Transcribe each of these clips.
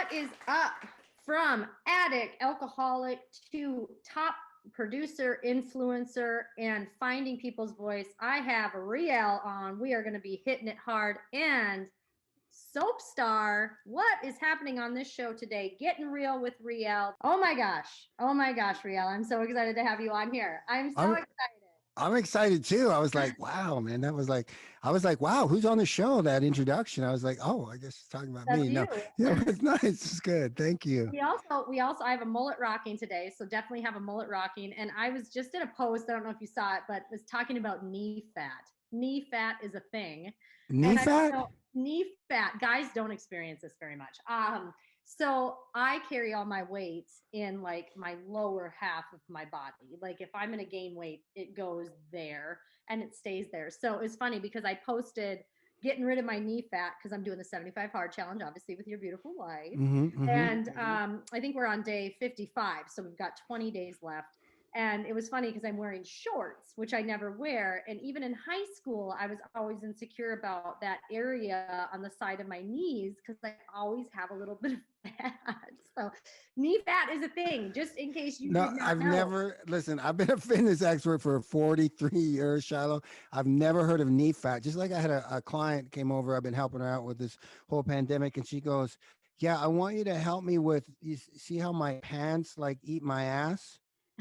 What is up from addict, alcoholic to top producer, influencer, and finding people's voice? I have Réal on. We are going to be hitting it hard. And soap star, what is happening on this show today? Getting real with Réal. Oh my gosh. Oh my gosh, Réal. I'm so excited to have you on here. I'm so I'm excited. I'm excited too. I was like, wow, man. I was like, wow, who's on the show? That introduction. I was like, oh, I guess it's talking about That's me. you. No, yeah, but it's nice. It's good. Thank you. We also I have a mullet rocking today, so definitely have a mullet rocking. And I was just in a post, I don't know if you saw it, but was talking about knee fat. Knee fat is a thing. Knee And I fat? know knee fat, guys don't experience this very much. So I carry all my weight in like my lower half of my body. Like if I'm gonna gain weight, it goes there and it stays there. So it's funny because I posted getting rid of my knee fat because I'm doing the 75 hard challenge, obviously with your beautiful wife. Mm-hmm, mm-hmm. And I think we're on day 55, so we've got 20 days left. And it was funny because I'm wearing shorts, which I never wear. And even in high school, I was always insecure about that area on the side of my knees because I always have a little bit of fat. So knee fat is a thing, just in case you No, did not I've know. never listen. I've been a fitness expert for 43 years, Shylo. I've never heard of knee fat. Just like I had a client came over. I've been helping her out with this whole pandemic, and she goes, "Yeah, I want you to help me with. You see how my pants like eat my ass?"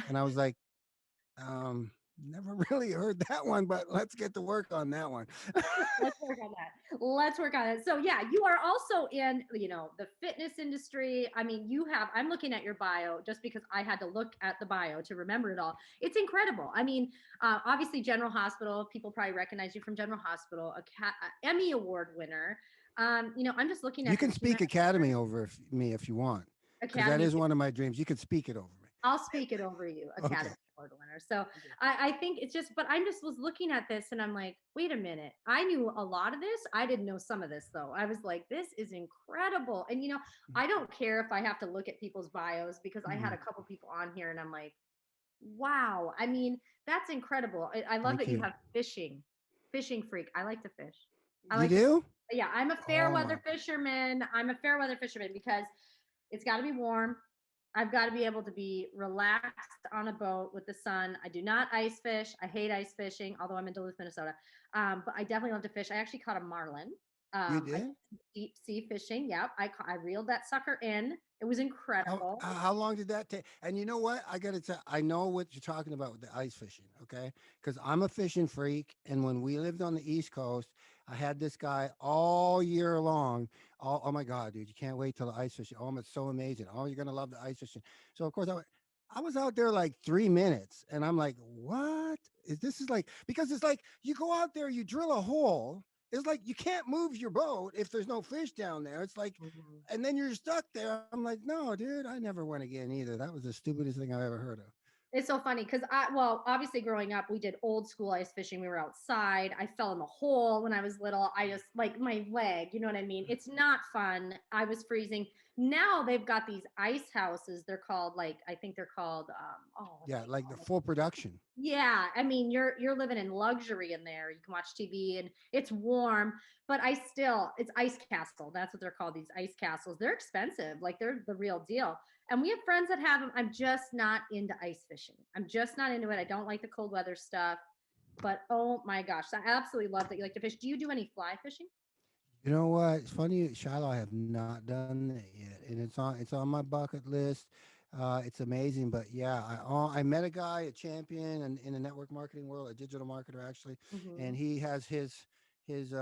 And I was like, never really heard that one, but let's get to work on that one. Let's work on that. Let's work on it. So yeah, you are also in, the fitness industry. I mean, I'm looking at your bio just because I had to look at the bio to remember it all. It's incredible. I mean, obviously General Hospital, people probably recognize you from General Hospital, a Emmy Award winner. I'm just looking You at can this speak Academy over me if you want, because that Academy. is one of my dreams. You can speak it over me. I'll speak it over you, Okay. Academy Award winner. So I think it's just, but I just was looking at this and I'm like, wait a minute. I knew a lot of this. I didn't know some of this though. I was like, this is incredible. And I don't care if I have to look at people's bios because I had a Mhm. couple people on here and I'm like, wow. I mean, that's incredible. I love Thank that you you. have fishing freak. I like to fish. I You like to, do? yeah, I'm a fair Oh weather my. fisherman. I'm a fair weather fisherman because it's got to be warm. I've got to be able to be relaxed on a boat with the sun. I do not ice fish. I hate ice fishing, although I'm in Duluth, Minnesota. But I definitely love to fish. I actually caught a marlin. You I did? did deep sea fishing. Yep. I reeled that sucker in. It was How incredible. how long did that take? And you know what? I got to tell. I know what you're talking about with the ice fishing. Okay, because I'm a fishing freak, and when we lived on the East Coast, I had this guy all year long. Oh my God, dude, you can't wait till the ice fishing. Oh, it's so amazing. Oh, you're gonna love the ice fishing. So of course I was out there like 3 minutes, and I'm like, what is this? Is like because it's like you go out there, you drill a hole. It's like you can't move your boat if there's no fish down there. It's like, Mhm. and then you're stuck there. I'm like, no, dude, I never went again either. That was the stupidest thing I've ever heard of. It's so funny because obviously growing up, we did old school ice fishing. We were outside. I fell in the hole when I was little. I just like my leg, you know what I mean? It's not fun. I was freezing. Now they've got these ice houses. They're called I think they're called, what are Yeah, they like the called? full production. Yeah, I mean, you're living in luxury in there. You can watch TV and it's warm, but it's ice castle. That's what they're called, these ice castles. They're expensive. Like they're the real deal. And we have friends that have them. I'm just not into ice fishing. I'm just not into it. I don't like the cold weather stuff. But oh my gosh, I absolutely love that you like to fish. Do you do any fly fishing? You know what? It's funny, Shiloh. I have not done that yet, and it's on my bucket list. It's amazing, but yeah, I met a guy, a champion, in the network marketing world, a digital marketer actually, and Mm-hmm. he has his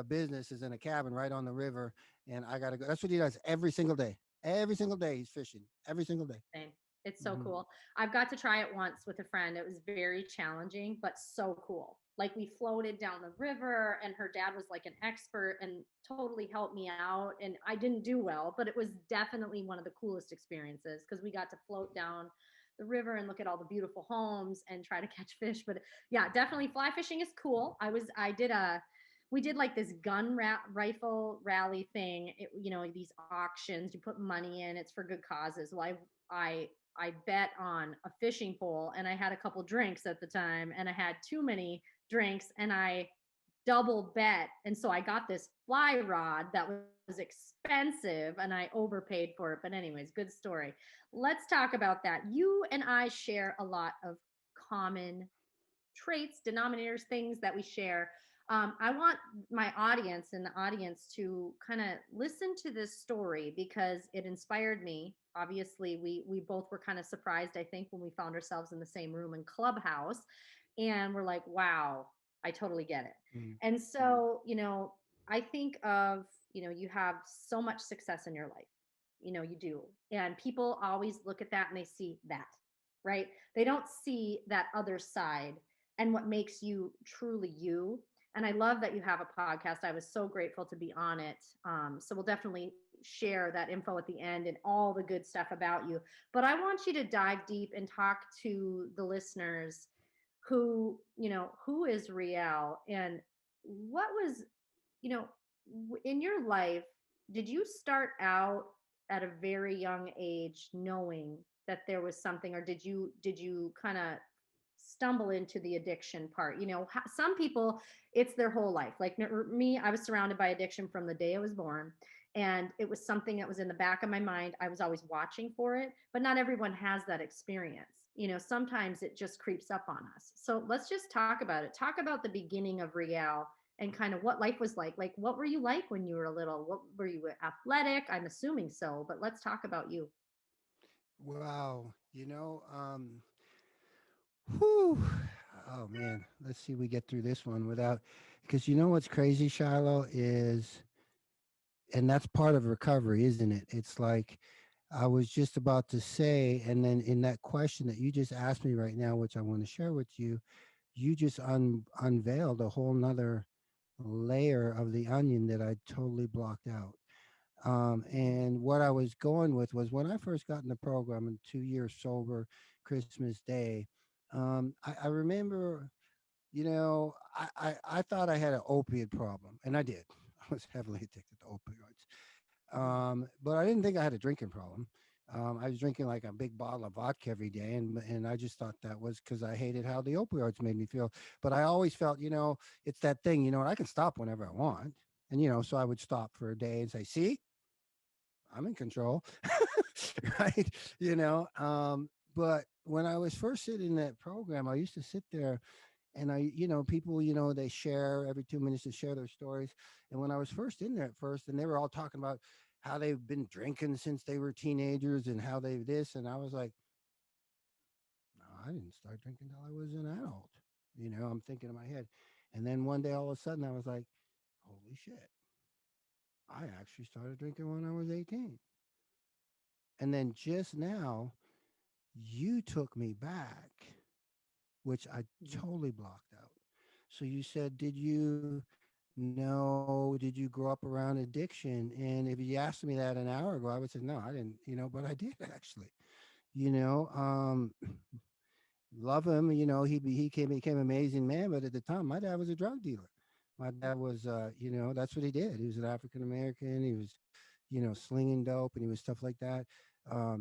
business is in a cabin right on the river, and I gotta go. That's what he does every single day. Every single day he's fishing. Every single day. Same. It's so Hmm. cool. I've got to try it once with a friend. It was very challenging, but so cool. Like we floated down the river and her dad was like an expert and totally helped me out. And I didn't do well, but it was definitely one of the coolest experiences because we got to float down the river and look at all the beautiful homes and try to catch fish. But yeah, definitely fly fishing is cool. We did like this rifle rally thing. These auctions, you put money in, it's for good causes. Well, I bet on a fishing pole and I had a couple drinks at the time and I had too many drinks and I double bet. And so I got this fly rod that was expensive and I overpaid for it. But, anyways, good story. Let's talk about that. You and I share a lot of common traits, denominators, things that we share. I want my audience and the audience to kind of listen to this story because it inspired me. Obviously, we both were kind of surprised, I think, when we found ourselves in the same room in Clubhouse, and we're like, "Wow, I totally get it." Mm. And so, I think of, you have so much success in your life. You do. And people always look at that and they see that, right? They don't see that other side and what makes you truly you. And I love that you have a podcast. I was so grateful to be on it. So we'll definitely share that info at the end and all the good stuff about you. But I want you to dive deep and talk to the listeners who is Réal and what was, you know, in your life, did you start out at a very young age knowing that there was something, or did you kind of stumble into the addiction part? Some people, it's their whole life. Like me, I was surrounded by addiction from the day I was born, and it was something that was in the back of my mind. I was always watching for it, but not everyone has that experience. Sometimes it just creeps up on us. So let's just talk about it. Talk about the beginning of Réal and kind of what life was like. Like, what were you like when you were little? What were you, athletic? I'm assuming so, but let's talk about you. Wow. Whew. Oh man, let's see we get through this one without, because you know what's crazy, Shiloh, is, and that's part of recovery, isn't it? It's like I was just about to say, and then in that question that you just asked me right now, which I want to share with you, you just unveiled a whole nother layer of the onion that I totally blocked out. And what I was going with was when I first got in the program in 2 years sober, Christmas Day. I remember, I thought I had an opiate problem, and I did. I was heavily addicted to opioids. But I didn't think I had a drinking problem. I was drinking like a big bottle of vodka every day, and I just thought that was because I hated how the opioids made me feel. But I always felt, it's that thing, I can stop whenever I want, and so I would stop for a day and say, "See, I'm in control," right? But when I was first sitting in that program, I used to sit there and people, they share every 2 minutes to share their stories. And when I was first in there at first, and they were all talking about how they've been drinking since they were teenagers and how they this, and I was like, no, I didn't start drinking till I was an adult. I'm thinking in my head. And then one day, all of a sudden, I was like, holy shit, I actually started drinking when I was 18. And then just now, you took me back, which I Mhm. totally blocked out. So you said, did you grow up around addiction? And if you asked me that an hour ago, I would say, no, I didn't, but I did actually, you know, um, love him, became an amazing man. But at the time, my dad was a drug dealer. My dad was, that's what he did. He was an African American. He was, slinging dope and he was stuff like that. My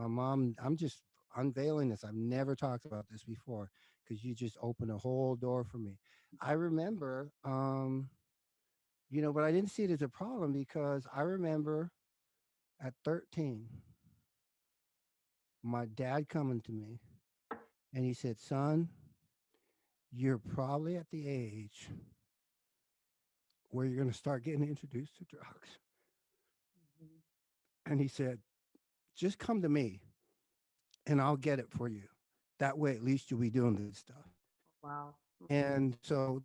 mom, I'm just unveiling this. I've never talked about this before because you just opened a whole door for me. I remember, but I didn't see it as a problem because I remember at 13, my dad coming to me and he said, son, you're probably at the age where you're going to start getting introduced to drugs. Mhm. And he said, just come to me and I'll get it for you. That way, at least you'll be doing good stuff. Wow. And so,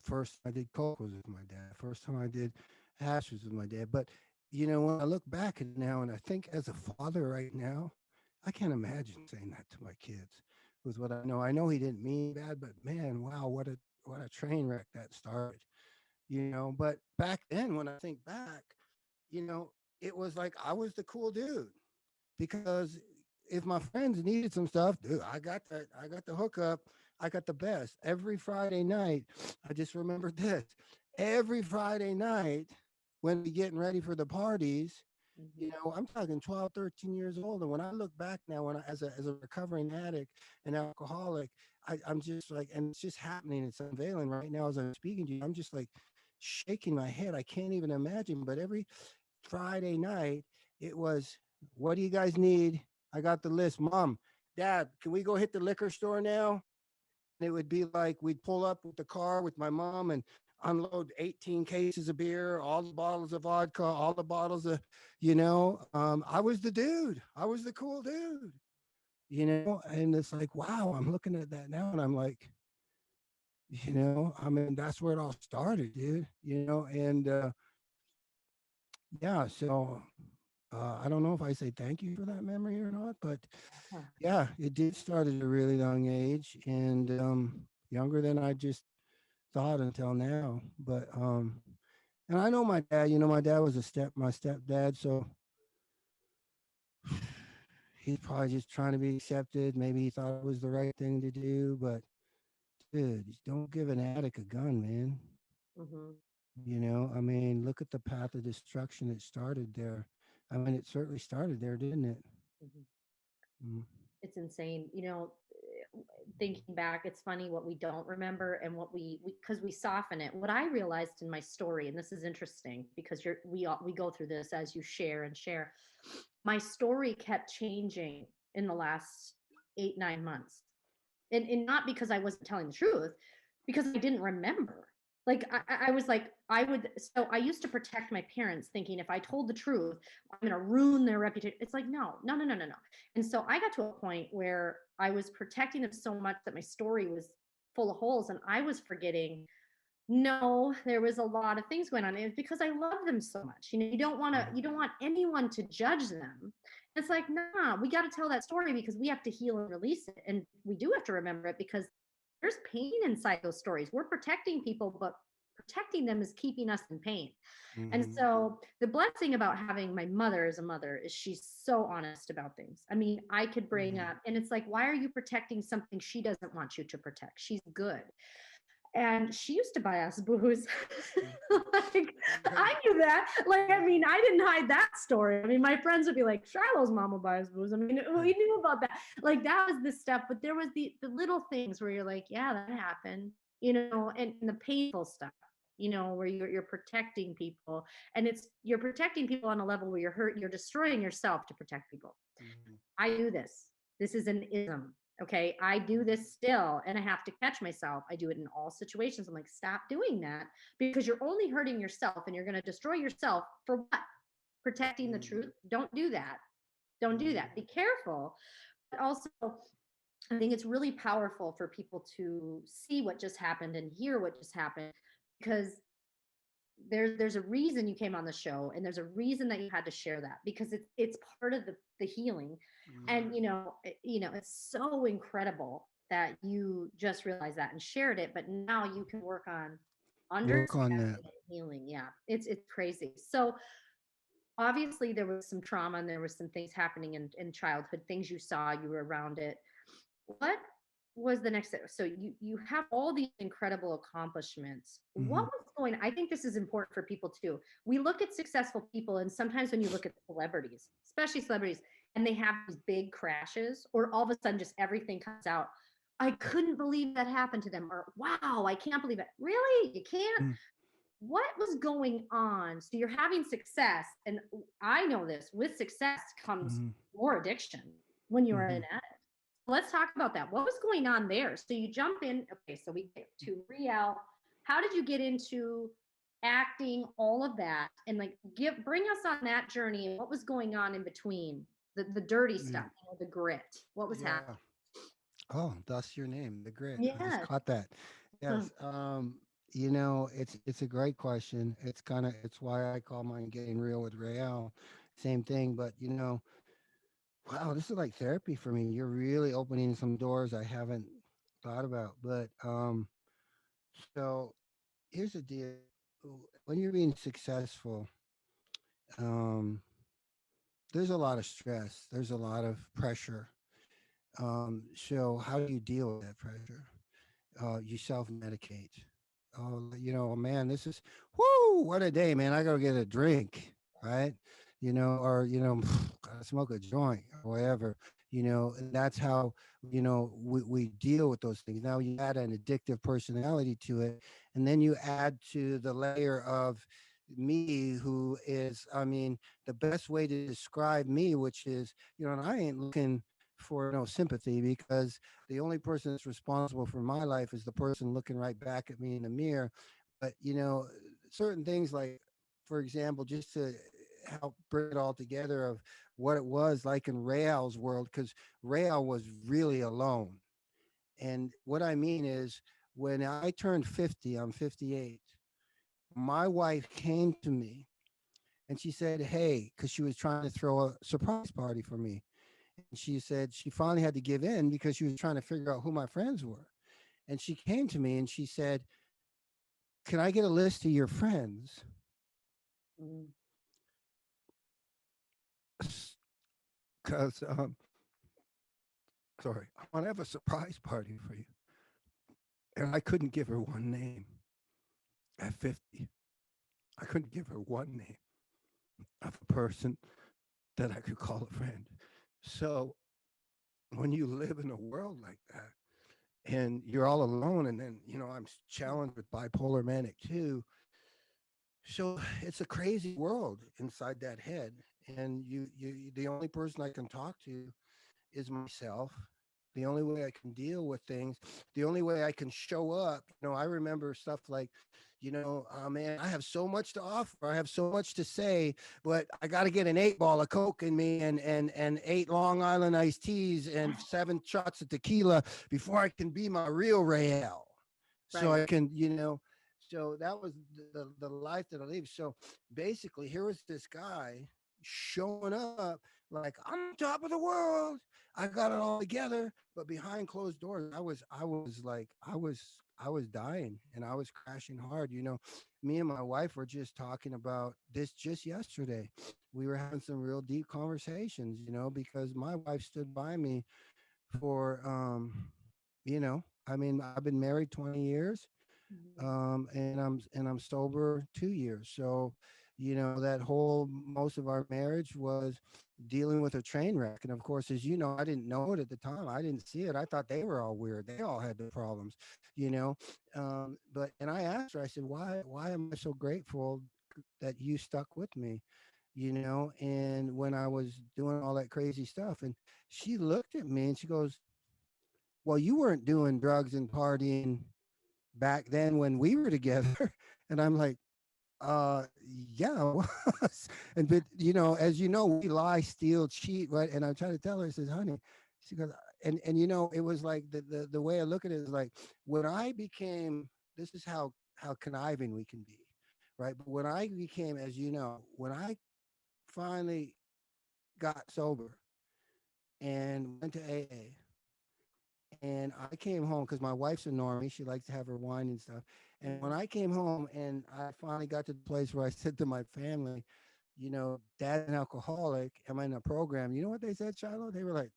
first time I did coke was with my dad. First time I did hash was with my dad. But when I look back at it now, and I think as a father right now, I can't imagine saying that to my kids. With what I know he didn't mean bad, but man, wow, what a train wreck that started. But back then, when I think back, you know, it was like I was the cool dude because if my friends needed some stuff, dude, I got the hookup. I got the best. Every Friday night, I just remembered this. Every Friday night, when we getting ready for the parties, Mhm. I'm talking 12, 13 years old. And when I look back now, as a recovering addict and alcoholic, I'm just like, and it's just happening. It's unveiling right now as I'm speaking to you. I'm just like shaking my head. I can't even imagine. But every Friday night, it was, what do you guys need? I got the list. Mom, Dad, can we go hit the liquor store now? And it would be like we'd pull up with the car with my mom and unload 18 cases of beer, all the bottles of vodka, all the bottles of, I was the dude. I was the cool dude, and it's like, wow, I'm looking at that now and I'm like, I mean, that's where it all started, dude, and yeah, so I don't know if I say thank you for that memory or not, but Huh. yeah, it did start at a really young age and younger than I just thought until now. But and I know my dad, my dad was my stepdad, so he's probably just trying to be accepted. Maybe he thought it was the right thing to do, but dude, don't give an addict a gun, man. Mm-hmm. I mean, look at the path of destruction that started there. I mean, it certainly started there, didn't it? Mm-hmm. Mm. It's insane. Thinking back, it's funny what we don't remember and what because we soften it. What I realized in my story, and this is interesting because we go through this as you share and share. My story kept changing in the last 8, 9 months, and not because I wasn't telling the truth, because I didn't remember. Like I was like I would. So I used to protect my parents, thinking if I told the truth, I'm going to ruin their reputation. It's like no, no, no, no, no, no. And so I got to a point where I was protecting them so much that my story was full of holes, and I was forgetting. No, there was a lot of things going on. It was because I love them so much. You don't want anyone to judge them. It's like, nah, we got to tell that story because we have to heal and release it. And we do have to remember it because there's pain inside those stories. We're protecting people, but protecting them is keeping us in pain. And Mm-hmm. so the blessing about having my mother as a mother is she's so honest about things. I mean, I could bring Mm-hmm. up, and it's like, why are you protecting something she doesn't want you to protect? She's good. And she used to buy us booze. Like, I knew that. Like, I mean, I didn't hide that story. I mean, my friends would be like, Shiloh's mom will buy us booze. I mean, we knew about that. Like, that was the stuff. But there was the little things where you're like, yeah, that happened, and the painful stuff, where you're protecting people. And you're protecting people on a level where you're destroying yourself to protect people. Mm-hmm. I do this. This is an ism. Okay. I do this still and I have to catch myself. I do it in all situations. I'm like, stop doing that because you're only hurting yourself and you're going to destroy yourself for what? Protecting the Mm-hmm. truth. Don't do that. Don't do Mm-hmm. that. Be careful. But also, I think it's really powerful for people to see what just happened and hear what just happened because there's a reason you came on the show and there's a reason that you had to share that because it's part of the healing. Mm-hmm. And it's so incredible that you just realized that and shared it, but now you can work on Work understanding on that. and healing. Yeah, it's crazy. So obviously there was some trauma and there was some things happening in childhood, things you saw, you were around it. What was the next step? So you have all these incredible accomplishments. What Mm-hmm. was going, I think this is important for people too. We look at successful people, and sometimes when you look at celebrities, especially celebrities, and they have these big crashes, or all of a sudden just everything comes out. I couldn't believe that happened to them, or wow, I can't believe it. Really? You can't? What was going on? So you're having success, and I know this, with success comes Mm-hmm. more addiction when you're Mm-hmm. an addict. Let's talk about that. What was going on there? So you jump in. Okay, so we get to Réal. How did you get into acting, all of that, and like bring us on that journey and what was going on in between the dirty Yeah. stuff, the grit. What was happening? Yeah. Oh, that's your name, the grit. I just Yes. caught that. Hmm. Yes. It's a great question. It's why I call mine getting real with Réal. Same thing, but wow, this is like therapy for me. You're really opening some doors I haven't thought about. But so here's the deal. When you're being successful, um, there's a lot of stress. There's a lot of pressure. So how do you deal with that pressure? You self medicate. Oh, man, this is whoo, what a day, man. I gotta get a drink, right? Or gotta smoke a joint or whatever. And that's how, we deal with those things. Now you add an addictive personality to it, and then you add to the layer of me, who is, I mean, the best way to describe me, which is, and I ain't looking for no sympathy, because the only person that's responsible for my life is the person looking right back at me in the mirror. But, certain things, like, for example, just to help bring it all together, of what it was like in Réal's world, because Réal was really alone. And what I mean is, when I turned 50, I'm 58, my wife came to me and she said, "Hey," because she was trying to throw a surprise party for me. And she said she finally had to give in because she was trying to figure out who my friends were. And she came to me and she said, "Can I get a list of your friends? Mm. Because, sorry, I want to have a surprise party for you." And I couldn't give her one name at 50. I couldn't give her one name of a person that I could call a friend. So when you live in a world like that and you're all alone, and then, I'm challenged with bipolar manic too. So it's a crazy world inside that head. And the only person I can talk to is myself. The only way I can deal with things, the only way I can show up. I remember stuff like, "Oh man, I have so much to offer. I have so much to say, but I got to get an 8 ball of Coke in me, and 8 Long Island iced teas and 7 shots of tequila before I can be my real Réal." So Right. I can, so that was the life that I lived. So basically, here was this guy showing up like, "I'm on top of the world. I got it all together." But behind closed doors, I was dying, and I was crashing hard. Me and my wife were just talking about this just yesterday. We were having some real deep conversations, because my wife stood by me for, I mean, I've been married 20 years, Mhm. and I'm sober 2 years. So, that whole most of our marriage was dealing with a train wreck. And of course, as you know, I didn't know it at the time. I didn't see it. I thought they were all weird. They all had their problems, you know. But and I asked her. I said, "Why am I so grateful that you stuck with me?" And when I was doing all that crazy stuff, and she looked at me and she goes, "Well, you weren't doing drugs and partying back then when we were together." And I'm like, yeah, I was. And but as you know, we lie, steal, cheat, right? And I'm trying to tell her, I says, "Honey," she goes, and it was like the way I look at it is like, when I became, this is how conniving we can be, right? But when I became, as you know, when I finally got sober and went to AA, and I came home because my wife's a normie. She likes to have her wine and stuff. And when Mhm. I came home and I finally got to the place where I said to my family, "Dad's an alcoholic. Am I in a program?" You know what they said, Shylo? They were like,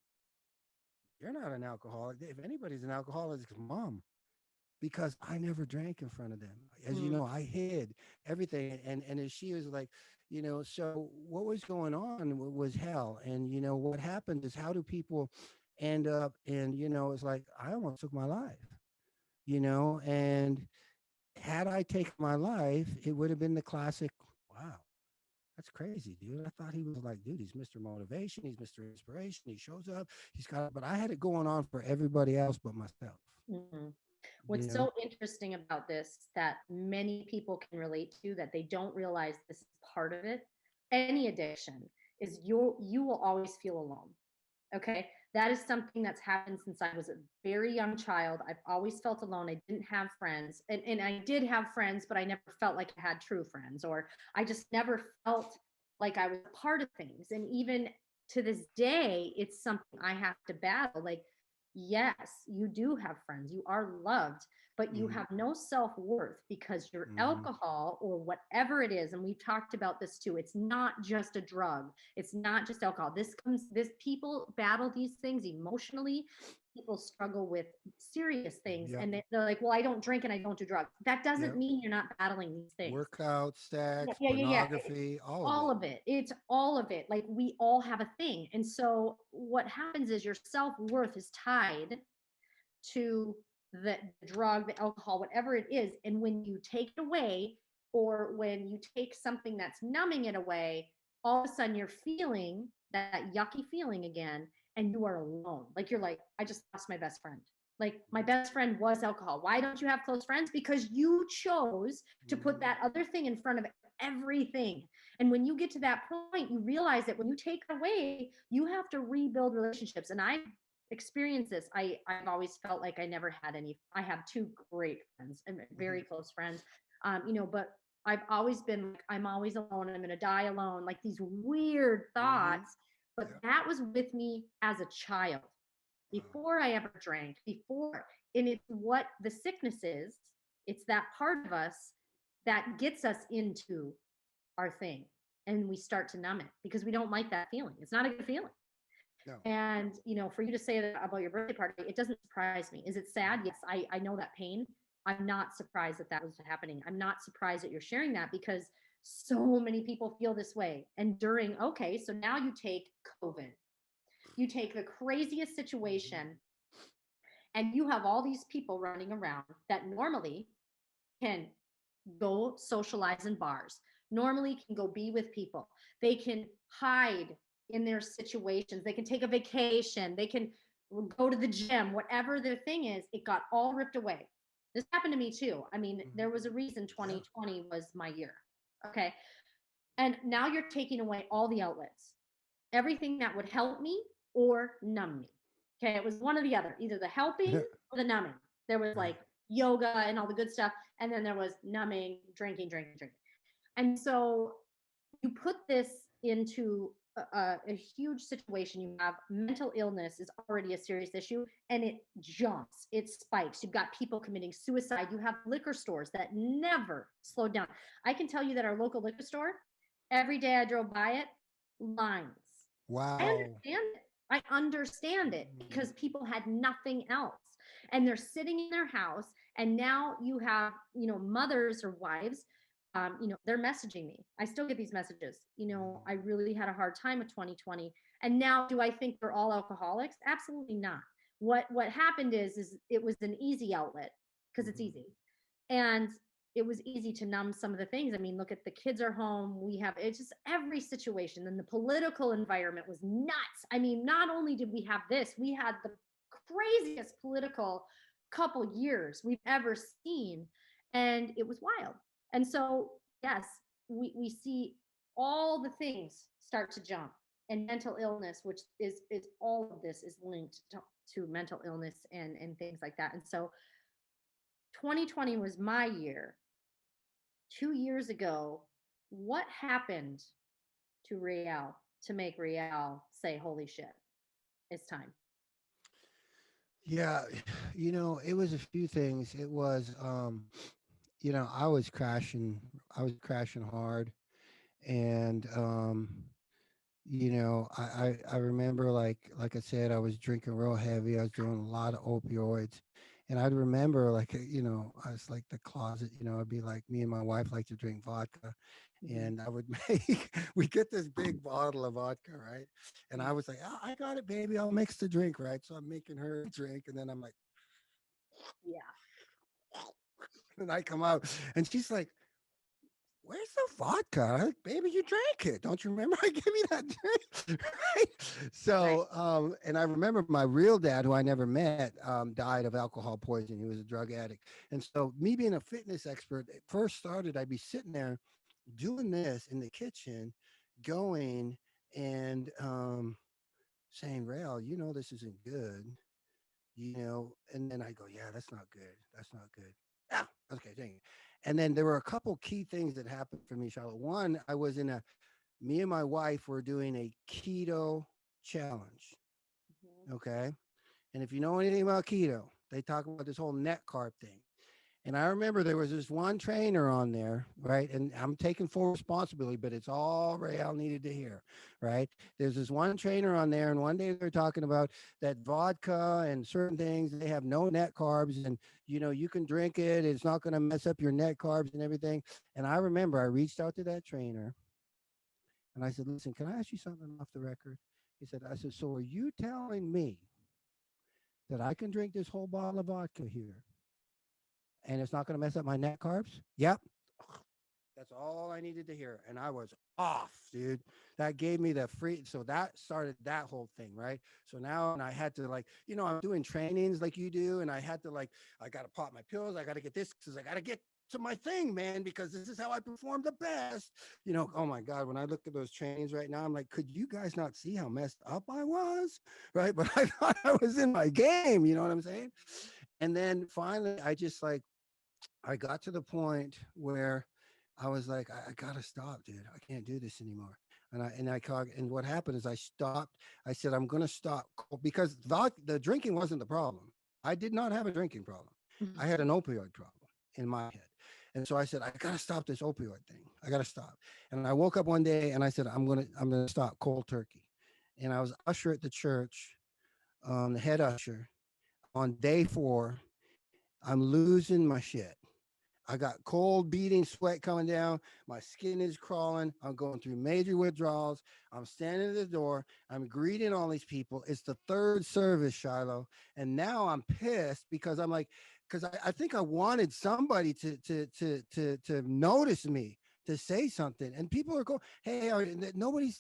"You're not an alcoholic. If anybody's an alcoholic, it's mom." Because I never drank in front of them. As you Mm. know, I hid everything. And as she was like, so what was going on was hell. And what happens is, how do people end up? And it's like, I almost took my life. And had I taken my life, it would have been the classic. Wow, that's crazy, dude. I thought he was like, dude, he's Mr. Motivation, he's Mr. Inspiration, he shows up, he's got, but I had it going on for everybody else but myself. Mhm. You What's know. so interesting about this that many people can relate to, that they don't realize this is part of it, any addiction, is you will always feel alone. Okay. That is something that's happened since I was a very young child. I've always felt alone. I didn't have friends. And I did have friends, but I never felt like I had true friends, or I just never felt like I was a part of things. And even to this day, it's something I have to battle. Like, yes, you do have friends, you are loved, but you Mm-hmm. have no self-worth because your Mm-hmm. alcohol or whatever it is, and we've talked about this too, it's not just a drug, it's not just alcohol. This people battle these things emotionally, people struggle with serious things, Yep. and they're like, well, I don't drink and I don't do drugs. That doesn't Yep. mean you're not battling these things. Workout, Yeah, sex, yeah, yeah, yeah. pornography, all of All it. of it. It's all of it. Like we all have a thing. And so what happens is your self-worth is tied to the drug, the alcohol, whatever it is. And when you take it away, or when you take something that's numbing it away, all of a sudden you're feeling that yucky feeling again, and you are alone. Like you're like, I just lost my best friend. Like my best friend was alcohol. Why don't you have close friends? Because you chose to put Mhm. that other thing in front of everything. And when you get to that point, you realize that when you take it away, you have to rebuild relationships. And I experienced this. I've always felt like I never had any. I have two great friends and Mhm. very close friends, but I've always been like, I'm always alone. I'm going to die alone. Like these weird Mhm. thoughts. But Yep. that was with me as a child Wow. before I ever drank, before. And it's what the sickness is. It's that part of us that gets us into our thing. And we start to numb it because we don't like that feeling. It's not a good feeling. No. And, for you to say that about your birthday party, it doesn't surprise me. Is it sad? Mhm. Yes, I know that pain. I'm not surprised that that was happening. I'm not surprised that you're sharing that because so many people feel this way. And okay, so now you take COVID, you take the craziest Mhm. situation, and you have all these people running around that normally can go socialize in bars, normally can go be with people. They can hide in their situations. They can take a vacation. They can go to the gym, whatever their thing is, it got all ripped away. This happened to me too. I mean, there Mhm. was a reason Yeah. 2020 was my year. Okay. And now you're taking away all the outlets, everything that would help me or numb me. Okay. It was one or the other, either the helping or the numbing. There was Right. like yoga and all the good stuff. And then there was numbing, drinking, drinking, drinking. And so you put this into a huge situation. You have mental illness is already a serious issue, and it jumps, it spikes. You've got people committing suicide. You have liquor stores that never slowed down. I can tell you that our local liquor store, every day I drove by it, lines. I Wow. understand it. I understand it Mhm. because people had nothing else. And they're sitting in their house. And now you have, mothers or wives, they're messaging me. I still get these messages. I Mhm. really had a hard time with 2020. And now do I think they're all alcoholics? Absolutely not. What happened is it was an easy outlet because it's Mhm. easy. And it was easy to numb some of the things. I mean, look at the kids are home. We have it's just every situation. And the political environment was nuts. I mean, not only did we have this, we had the craziest political couple years we've ever seen. And it was wild. And so, yes, we see all the things start to jump. And mental illness, which is all of this is linked to mental illness and things like that. And so 2020 was my year. 2 years ago, what happened to Réal to make Réal say, holy shit, it's time? Yeah, it was a few things. It was, I was crashing hard, and I remember, like I said, I was drinking real heavy. I was doing a lot of opioids, and I'd remember, like, I was like the closet. I'd be like, me and my wife like to drink vodka, Mhm. and I would make we get this big bottle of vodka, right? And I Yeah. was like, oh, I got it, baby. I'll mix the drink, right? So I'm making her drink, and then I'm like, Yeah. and I come out, and she's like, where's the vodka? I'm like, baby, you drank it. Don't you remember? I gave you that drink. Right. Right. So, and I remember my real dad, who I never met, died of alcohol poisoning. He was a drug addict. And so, me being a fitness expert, it first started, I'd be sitting there doing this in the kitchen, going and saying, Rail, this isn't good. And then I go, yeah, that's not good. That's not good. Yeah, okay, dang it. And then there were a couple key things that happened for me, Charlotte. One, me and my wife were doing a keto challenge. Mhm. Okay. And if you know anything about keto, they talk about this whole net carb thing. And I remember there was this one trainer on there, right? And I'm taking full responsibility, but it's all Réal needed to hear, right? There's this one trainer on there, and one day they're talking about that vodka and certain things, they have no net carbs, and you can drink it, it's not going to mess up your net carbs and everything. And I remember I reached out to that trainer and I said, listen, can I ask you something off the record? I said, so are you telling me that I can drink this whole bottle of vodka here and it's not going to mess up my net carbs? Yep. That's all I needed to hear. And I was off, dude. That gave me the free. So that started that whole thing, right? So now, and I had to, like, I'm doing trainings like you do. And I had to, like, I got to pop my pills. I got to get this because I got to get to my thing, man, because this is how I perform the best. Oh my God, when I look at those trainings right now, I'm like, could you guys not see how messed up I was? Right. But I thought I was in my game. You know what I'm saying? And then finally, I got to the point where I was like, I gotta stop, dude. I can't do this anymore. And what happened is I stopped. I said, I'm gonna stop because the drinking wasn't the problem. I did not have a drinking problem. I had an opioid problem in my head. And so I said, I gotta stop this opioid thing. I gotta stop. And I woke up one day and I said, I'm gonna stop cold turkey. And I was usher at the church, the head usher. On day 4, I'm losing my shit. I got cold beating sweat coming down. My skin is crawling. I'm going through major withdrawals. I'm standing at the door. I'm greeting all these people. It's the third service, Shylo. And now I'm pissed because I'm like, because I think I wanted somebody to notice me, to say something. And people are going, hey, nobody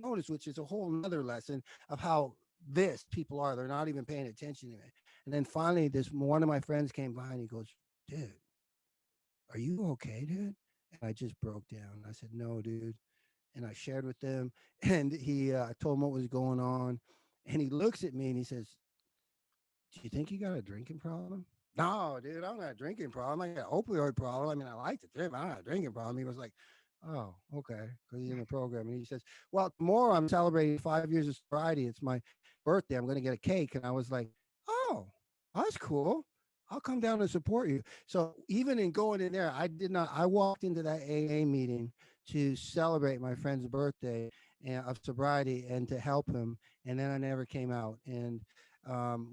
noticed, which is a whole nother lesson of how this people are. They're not even paying attention to me. And then finally, this one of my friends came by and he goes, dude, are you okay, dude? And I just broke down. I said, no, dude. And I shared with them, and I told him what was going on. And he looks at me and he says, do you think you got a drinking problem? No, dude, I don't got a drinking problem. I got an opioid problem. I mean, I like to drink, but I don't have a drinking problem. He was like, oh, okay, because he's in the program. And he says, well, tomorrow I'm celebrating 5 years of sobriety. It's my birthday. I'm going to get a cake. And I was like, oh, that's cool. I'll come down and support you. So even in going in there, I walked into that AA meeting to celebrate my friend's birthday of sobriety and to help him. And then I never came out. And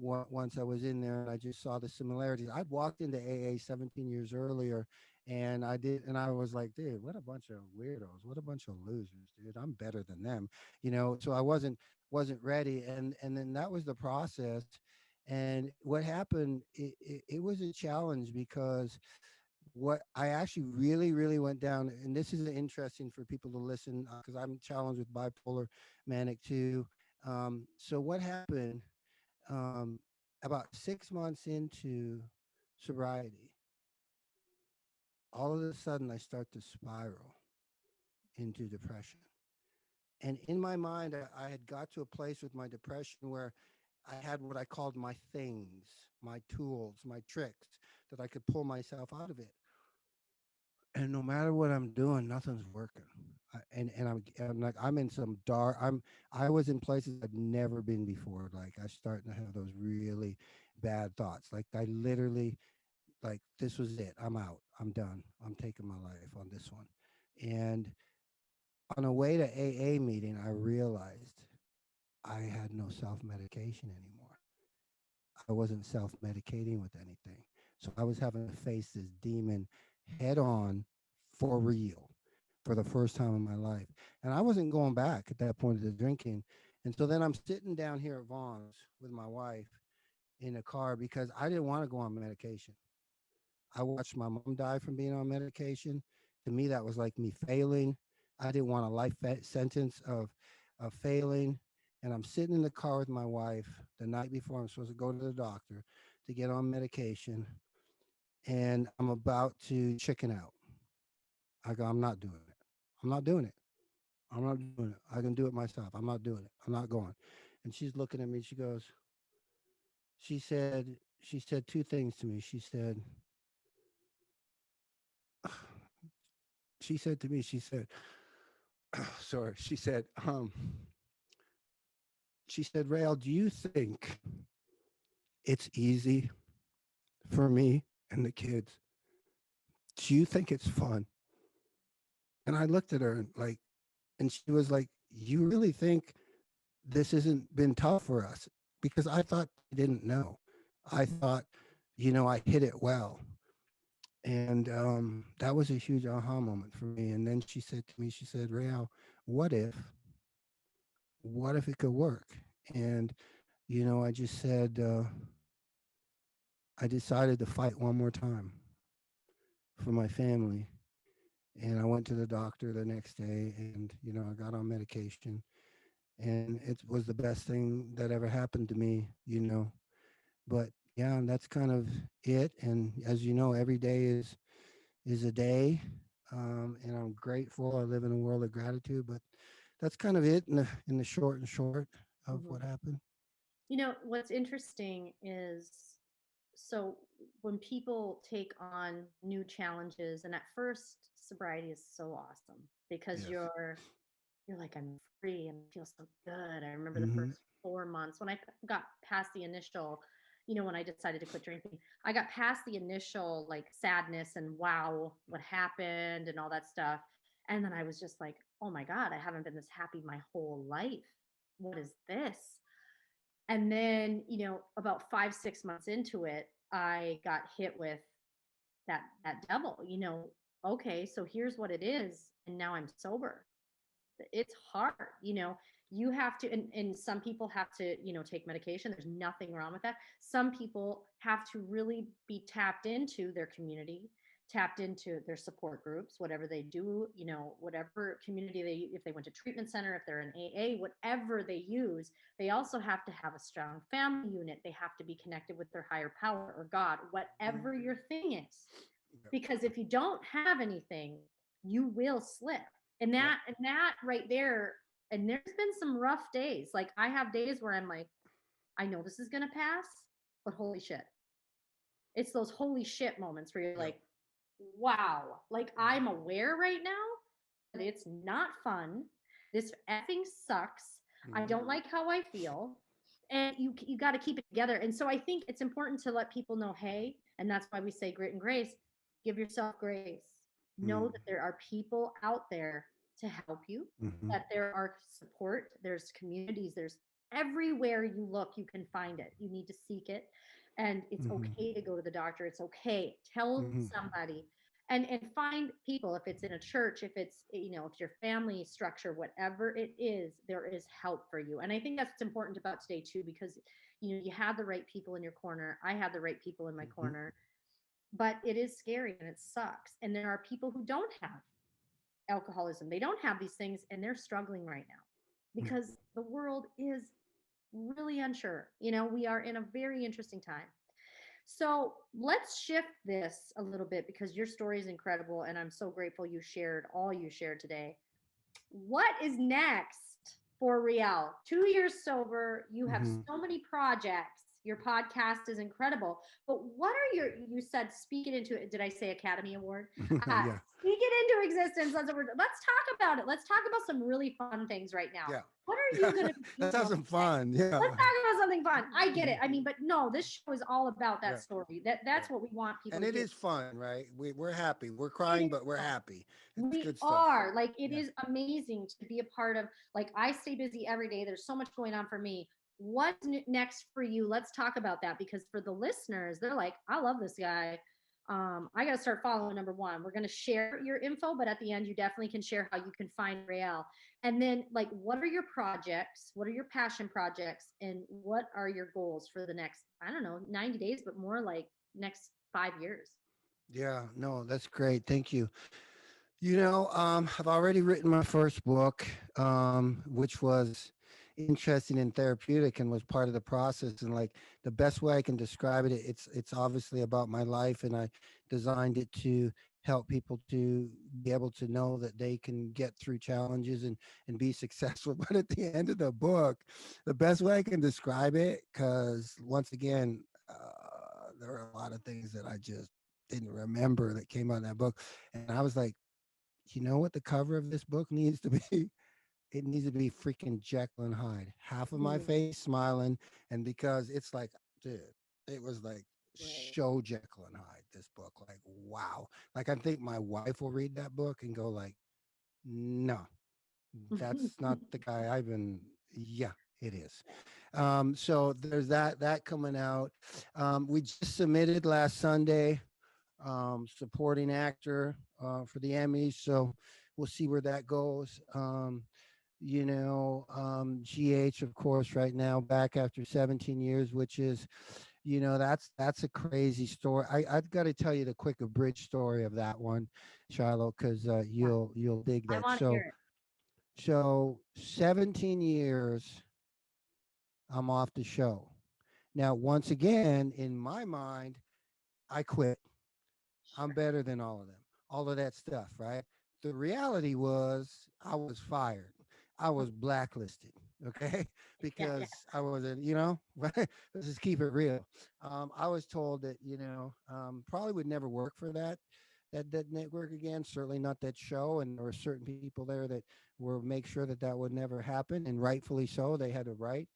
once I was in there and I just saw the similarities. I'd walked into AA 17 years earlier and I was like, dude, what a bunch of weirdos, what a bunch of losers, dude. I'm better than them, so I wasn't ready. And then that was the process. And what happened, it was a challenge because what I actually really, really went down, and this is interesting for people to listen because I'm challenged with bipolar manic too. So what happened um, about 6 months into sobriety, all of a sudden I start to spiral into depression. And in my mind, I had got to a place with my depression where I had what I called my things, my tools, my tricks that I could pull myself out of it. And no matter what I'm doing, nothing's working. I'm like I'm in some dark. I was in places I'd never been before. Like I starting to have those really bad thoughts. Like I literally like this was it. I'm out. I'm done. I'm taking my life on this one. And on a way to AA meeting, I realized I had no self medication anymore. I wasn't self medicating with anything. So I was having to face this demon head on for real for the first time in my life. And I wasn't going back at that point to the drinking. And so then I'm sitting down here at Vaughn's with my wife in a car because I didn't want to go on medication. I watched my mom die from being on medication. To me, that was like me failing. I didn't want a sentence of failing. And I'm sitting in the car with my wife the night before I'm supposed to go to the doctor to get on medication. And I'm about to chicken out. I go, I'm not doing it. I'm not doing it. I'm not doing it. I can do it myself. I'm not doing it. I'm not going. And she's looking at me. She said two things to me. She said to me, sorry, she said, Réal, do you think it's easy for me? and the kids, do you think it's fun? And I looked at her and like, and she was like, you really think this hasn't been tough for us? Because I thought they didn't know. I thought, I hit it well. And that was a huge aha moment for me. And then she said to me, she said, Réal, what if, what if it could work? And, I just said, I decided to fight one more time for my family. And I went to the doctor the next day and, I got on medication. And it was the best thing that ever happened to me. But yeah, that's kind of it. And as you know, every day is a day. And I'm grateful. I live in a world of gratitude. But that's kind of it in the short and short of Mhm. what happened. What's interesting is, so when people take on new challenges, and at first sobriety is so awesome because Yes. you're like, I'm free and I feel so good. I remember the Mm-hmm. first 4 months when I got past the initial, when I decided to quit drinking, I got past the initial like sadness and wow, what happened and all that stuff. And then I was just like, oh my God, I haven't been this happy my whole life. What is this? And then, about 5, 6 months into it, I got hit with that devil, okay, so here's what it is. And now I'm sober. It's hard, you have to, and some people have to, take medication. There's nothing wrong with that. Some people have to really be tapped into their community, tapped into their support groups, whatever they do, whatever community if they went to treatment center, if they're in AA, whatever they use. They also have to have a strong family unit. They have to be connected with their higher power or God, whatever your thing is. Yep. Because if you don't have anything, you will slip. And Yep. that right there, and there's been some rough days. Like I have days where I'm like, I know this is gonna pass, but holy shit. It's those holy shit moments where you're Yep. like, wow, like I'm Mm-hmm. aware right now that it's not fun. This effing sucks. I Mm-hmm. don't like how I feel. And you got to keep it together. And so I think it's important to let people know, hey, and that's why we say grit and grace. Give yourself grace. Know that there are people out there to help you, Mm-hmm. that there are support, there's communities, there's everywhere you look, you can find it. You need to seek it. And it's Mm-hmm. okay to go to the doctor. It's okay. Tell Mm-hmm. somebody, and find people. If it's in a church, if it's, if it's your family structure, whatever it is, there is help for you. And I think that's what's important about today too, because you have the right people in your corner. I have the right people in my Mm-hmm. corner. But it is scary and it sucks. And there are people who don't have alcoholism, they don't have these things, and they're struggling right now because the world is really unsure. We are in a very interesting time. So let's shift this a little bit because your story is incredible, and I'm so grateful you shared all you shared today. What is next for Réal? 2 years sober, you have Mm-hmm. so many projects. Your podcast is incredible. But what are you said, speak it into it. Did I say Academy Award? Yeah. Speak it into existence. Let's talk about it. Let's talk about some really fun things right now. Yeah. What are Yeah. you going to be That doing sounds over some the fun. Yeah. Let's talk about something fun. I get it. Mhm. I mean, but no, this show is all about Yeah. that story. That's Yeah. what we want people And to it hear. is fun, right? We're happy. We're It crying, is but we're fun. happy. It's We good stuff. are like, it Yeah. is amazing to be a part of. Like, I stay busy every day. There's so much going on for me. What's next for you? Let's talk about that, because for the listeners, they're like, I love this guy. I got to start following. Number one, we're going to share your info, but at the end, you definitely can share how you can find Réal. And then, like, what are your projects? What are your passion projects? And what are your goals for the next, I don't know, 90 days, but more like next 5 years? Yeah. No, that's great. Thank you. I've already written my first book, which was interesting and therapeutic and was part of the process. And like the best way I can describe it, it's obviously about my life, and I designed it to help people to be able to know that they can get through challenges and be successful. But at the end of the book, the best way I can describe it, because once again, there are a lot of things that I just didn't remember that came out of that book. And I was like, you know what the cover of this book needs to be? It needs to be freaking Jekyll and Hyde. Half of my Mm, face smiling, and because it's like, dude, it was like Right. so Jekyll and Hyde. This book, like, wow. Like, I think my wife will read that book and go like, no, that's not the guy I've been. Yeah, it is. So there's that coming out. We just submitted last Sunday, supporting actor for the Emmys. So we'll see where that goes. GH, of course, right now back after 17 years, which is, that's a crazy story. I've got to tell you the quick abridged story of that one, Shylo, because Yeah. you'll dig I that. want to hear So it. 17 years, I'm off the show. Now, once again, in my mind, I quit. I'm Sure. better than all of them, all of that stuff, right? The reality was I was fired. I was blacklisted, okay? Yeah, yeah. Because I wasn't, right? Let's just keep it real. I was told that, probably would never work for that network again, certainly not that show. And there were certain people there that were make sure that that would never happen. And rightfully so, they had a right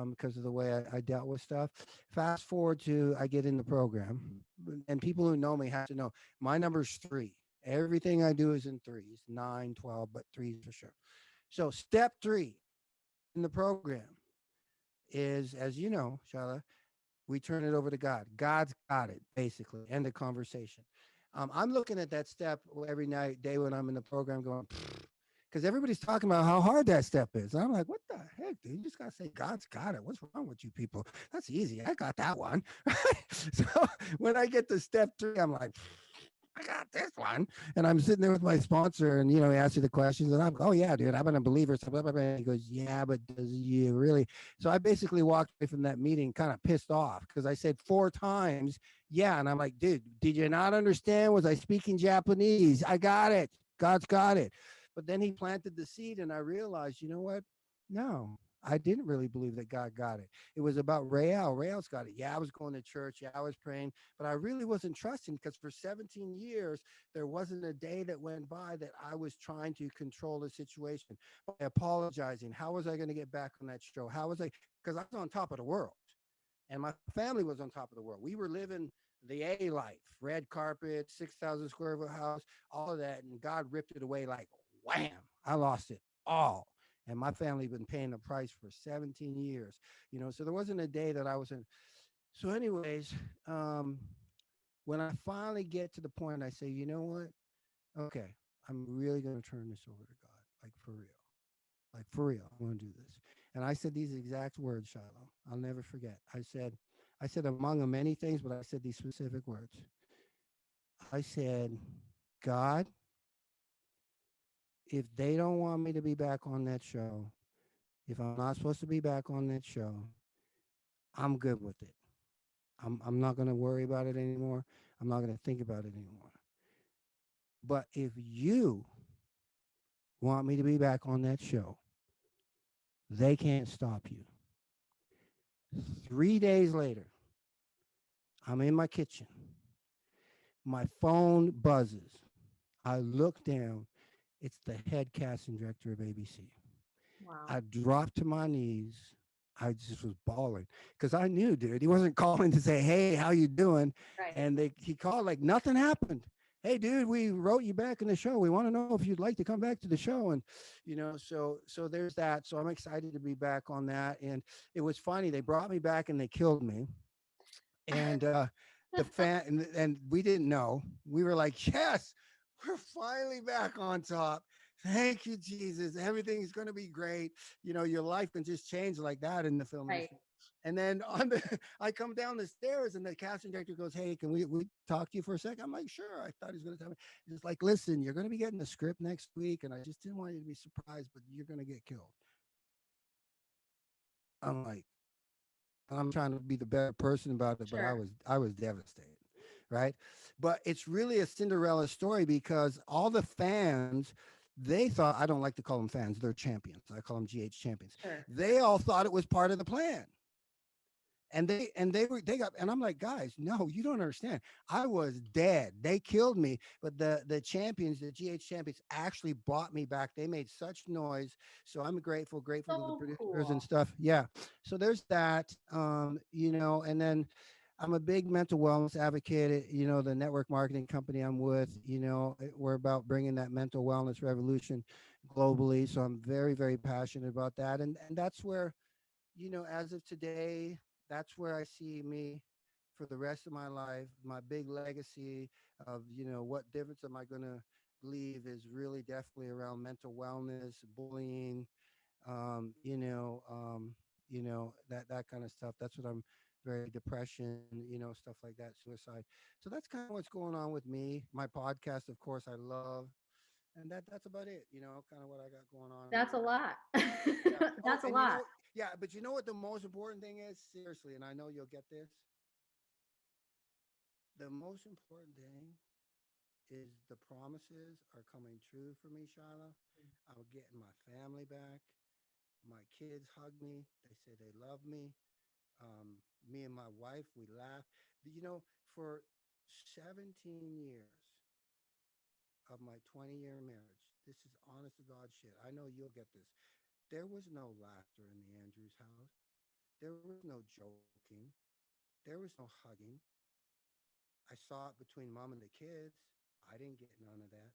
because of the way I dealt with stuff. Fast forward to I get in the program, and people who know me have to know my number's three. Everything I do is in threes, 9, 12, but threes for sure. So step three in the program is, as you know, Shala, we turn it over to God. God's got it, basically. End of conversation. I'm looking at that step every night, day when I'm in the program going, because everybody's talking about how hard that step is. And I'm like, what the heck, dude? You just got to say, God's got it. What's wrong with you people? That's easy. I got that one. So when I get to step three, I'm like, I got this one. And I'm sitting there with my sponsor, and, he asks you the questions. And I'm, oh, yeah, dude, I've been a believer. So blah, blah, blah. And he goes, yeah, but does you really? So I basically walked away from that meeting kind of pissed off because I said 4 times, yeah. And I'm like, dude, did you not understand? Was I speaking Japanese? I got it. God's got it. But then he planted the seed, and I realized, you know what? No, I didn't really believe that God got it. It was about Réal. Réal's got it. Yeah, I was going to church. Yeah, I was praying, but I really wasn't trusting because for 17 years, there wasn't a day that went by that I was trying to control the situation by apologizing. How was I going to get back on that show? How was I? Because I was on top of the world, and my family was on top of the world. We were living the A life, red carpet, 6,000 square foot house, all of that. And God ripped it away like wham. I lost it all. And my family been paying the price for 17 years, so there wasn't a day that I was in. So, anyways, um, when I finally get to the point, I say, you know what? Okay, I'm really going to turn this over to God, like for real. Like for real, I'm going to do this. And I said these exact words, Shiloh. I'll never forget. I said among the many things, but I said these specific words. I said, God, if they don't want me to be back on that show, if I'm not supposed to be back on that show, I'm good with it. I'm not going to worry about it anymore. I'm not going to think about it anymore. But if you want me to be back on that show, they can't stop you. 3 days later, I'm in my kitchen. My phone buzzes. I look down. It's the head casting director of ABC. Wow. I dropped to my knees. I just was bawling because I knew, dude, he wasn't calling to say, "Hey, how you doing?" Right. And he called like nothing happened. Hey, dude, we wrote you back in the show. We want to know if you'd like to come back to the show. And so there's that. So I'm excited to be back on that. And it was funny. They brought me back and they killed me. And the fan and we didn't know. We were like, yes, we're finally back on top. Thank you, Jesus. Everything's going to be great. Your life can just change like that in the film Right. industry. And then I come down the stairs and the casting director goes, "Hey, can we talk to you for a second?" I'm like, "Sure." I thought he was going to tell me. He's like, "Listen, you're going to be getting the script next week, and I just didn't want you to be surprised, but you're going to get killed." I'm like, I'm trying to be the better person about it, but I Sure. was I was devastated, right? But it's really a Cinderella story because all the fans, they thought, I don't like to call them fans, they're champions. I call them GH champions. Sure. They all thought it was part of the plan. And they got, and I'm like, guys, no, you don't understand. I was dead. They killed me, but the champions, the GH champions, actually brought me back. They made such noise, so I'm grateful to the So producers and cool. stuff. Yeah, so there's that. And then I'm a big mental wellness advocate. The network marketing company I'm with, we're about bringing that mental wellness revolution globally. So I'm very, very passionate about that. And that's where, as of today, that's where I see me for the rest of my life. My big legacy of, what difference am I going to leave is really definitely around mental wellness, bullying, that kind of stuff. That's what I'm very depression, stuff like that, suicide. So that's kind of what's going on with me. My podcast, of course, I love, and that's about it. Kind of what I got going on right That's a now. lot. Yeah. Oh, That's a and lot. yeah, but you know what the most important thing is? Seriously, and I know you'll get this. The most important thing is the promises are coming true for me, Shylo. I'm getting my family back. My kids hug me. They say they love me. Me and my wife, we laugh. For 17 years of my 20-year marriage, this is honest to God shit. I know you'll get this. There was no laughter in the Andrews house. There was no joking. There was no hugging. I saw it between mom and the kids. I didn't get none of that.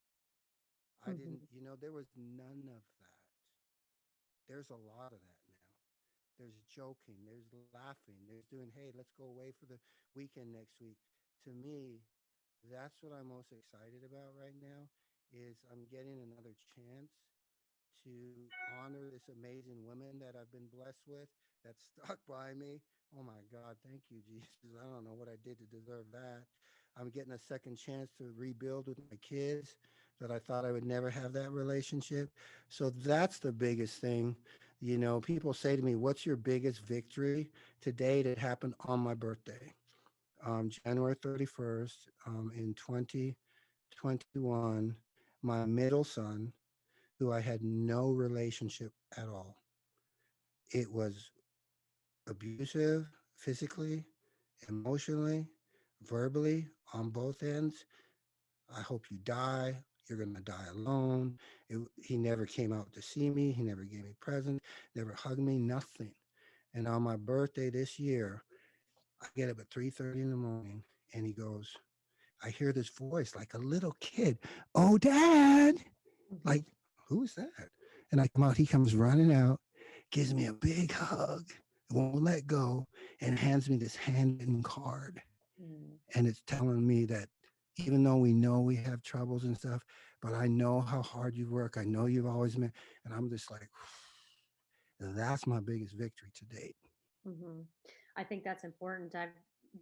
I didn't, Mhm. there was none of that. There's a lot of that now. There's joking, there's laughing, there's doing, hey, let's go away for the weekend next week. To me, that's what I'm most excited about right now is I'm getting another chance to honor this amazing woman that I've been blessed with that stuck by me. Oh my God, thank you, Jesus. I don't know what I did to deserve that. I'm getting a second chance to rebuild with my kids that I thought I would never have that relationship. So that's the biggest thing. People say to me, what's your biggest victory today that happened on my birthday? January 31st, in 2021, my middle son, who I had no relationship at all. It was abusive physically, emotionally, verbally, on both ends. I hope you die. You're going to die alone. He never came out to see me. He never gave me presents, never hugged me, nothing. And on my birthday this year, I get up at 3:30 in the morning and he goes, I hear this voice like a little kid. Oh, Dad. Mhm. Like, who's that? And I come out, he comes running out, gives me a big hug, won't let go, and hands me this handwritten card. Mm. And it's telling me that even though we know we have troubles and stuff, but I know how hard you work. I know you've always been, and I'm just like, that's my biggest victory to date. Mhm. I think that's important. I've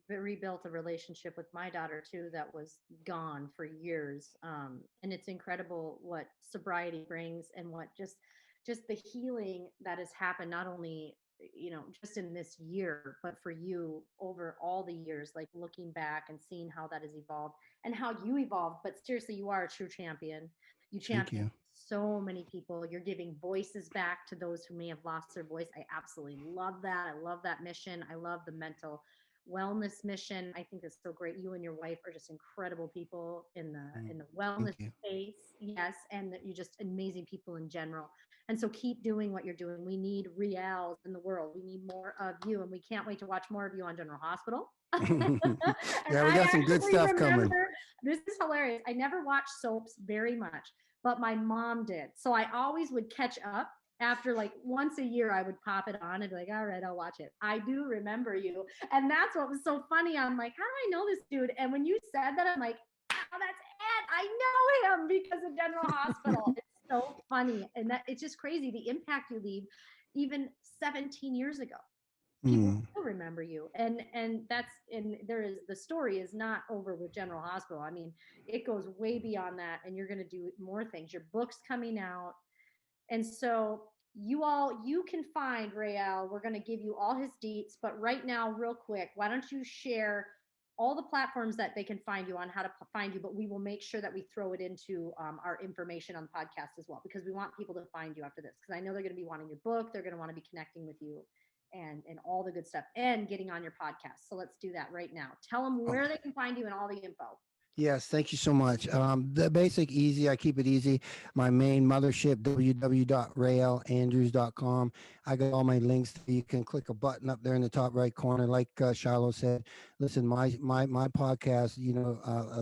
rebuilt a relationship with my daughter too that was gone for years. And it's incredible what sobriety brings and what just the healing that has happened not only just in this year but for you over all the years, like looking back and seeing how that has evolved and how you evolved. But seriously, you are a true champion. You Thank champion you. so many people. You're giving voices back to those who may have lost their voice. I absolutely love that. I love that mission. I love the mental wellness mission. I think it's so great. You and your wife are just incredible people in the Mm, wellness thank you. space. Yes, and that you're just amazing people in general. And so keep doing what you're doing. We need Réals in the world. We need more of you, and we can't wait to watch more of you on General Hospital. And Yeah, we I got some good actually stuff coming. remember, this is hilarious. I never watched soaps very much, but my mom did. So I always would catch up after like once a year. I would pop it on and be like, all right, I'll watch it. I do remember you. And that's what was so funny. I'm like, how do I know this dude? And when you said that, I'm like, oh, that's Ed. I know him because of General Hospital. It's so funny. And that it's just crazy the impact you leave even 17 years ago. People Mm, still remember you. And that's and there is the story is not over with General Hospital. I mean, it goes way beyond that, and you're going to do more things. Your book's coming out. And so you can find Réal. We're going to give you all his deets, but right now, real quick, why don't you share all the platforms that they can find you on, how to find you, but we will make sure that we throw it into our information on the podcast as well, because we want people to find you after this, because I know they're going to be wanting your book, they're going to want to be connecting with you and all the good stuff and getting on your podcast. So let's do that right now. Tell them oh, where they can find you and all the info. Yes, thank you so much. The basic easy, I keep it easy. My main mothership, www.realandrews.com. I got all my links there. You can click a button up there in the top right corner. Like Shylo said, listen, my podcast,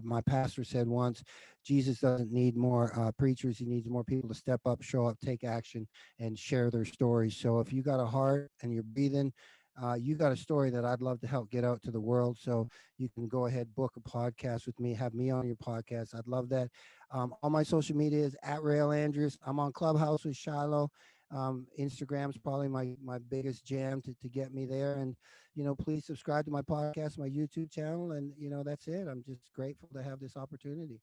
my pastor said once, Jesus doesn't need more preachers. He needs more people to step up, show up, take action, and share their stories. So if you got a heart and you're breathing, you got a story that I'd love to help get out to the world. So you can go ahead, book a podcast with me, have me on your podcast. I'd love that. All my social media is at Réal Andrews. I'm on Clubhouse with Shylo. Instagram's probably my biggest jam to get me there. And, please subscribe to my podcast, my YouTube channel. And, that's it. I'm just grateful to have this opportunity.